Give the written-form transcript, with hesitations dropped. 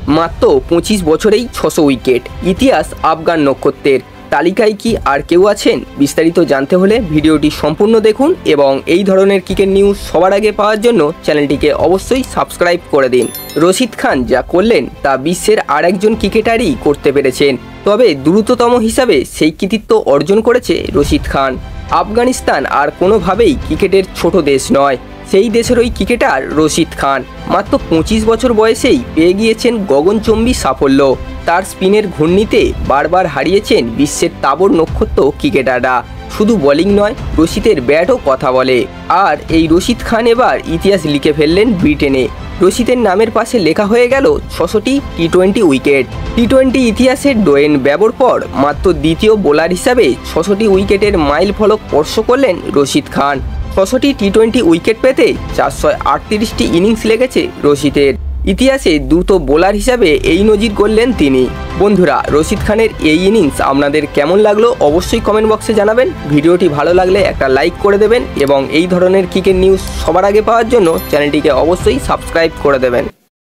মাত্র 25 বছরেই 600 উইকেট, ইতিহাস আফগান নক্ষত্রের। তালিকায় কি আর কেউ আছেন? বিস্তারিত জানতে হলে ভিডিওটি সম্পূর্ণ দেখুন এবং এই ধরনের ক্রিকেট নিউজ সবার আগে পাওয়ার জন্য চ্যানেলটিকে অবশ্যই সাবস্ক্রাইব করে দিন। রশিদ খান যা করলেন তা বিশ্বের আর একজন ক্রিকেটারই করতে পেরেছেন, তবে দ্রুততম হিসাবে সেই কৃতিত্ব অর্জন করেছে রশিদ খান। আফগানিস্তান আর কোনোভাবেই ক্রিকেটের ছোট দেশ নয়, সেই দেশেরই ক্রিকেটার রশিদ খান মাত্র 25 বছর বয়সেই পেয়ে গিয়েছেন গগনচুম্বী সাফল্য। তার স্পিনের ঘূর্ণিতে বারবার হারিয়েছেন বিশ্বের তাবড় নক্ষত্র ক্রিকেটাররা। শুধু বোলিং নয়, রশিদের ব্যাটও কথা বলে। আর এই রশিদ খান এবার ইতিহাস লিখে ফেললেন ব্রিটেনে। রশিদের নামের পাশে লেখা হয়ে গেল 600টি টি-20 উইকেট। টি-20 ইতিহাসের ডোয়েন ব্র্যাভোর পর মাত্র দ্বিতীয় বোলার হিসাবে 600টি উইকেটের মাইল ফলক স্পর্শ করলেন রশিদ খান। 600টি টি-20 উইকেট পেতে 438টি ইনিংস লেগেছে রশিদের। ইতিহাসে দ্রুত বোলার হিসাবে এই নজির গড়লেন তিনি। বন্ধুরা, রশিদ খানের এই ইনিংস আপনাদের কেমন লাগলো অবশ্যই কমেন্ট বক্সে জানাবেন। ভিডিওটি ভালো লাগলে একটা লাইক করে দেবেন এবং এই ধরনের ক্রিকেট নিউজ সবার আগে পাওয়ার জন্য চ্যানেলটিকে অবশ্যই সাবস্ক্রাইব করে দেবেন।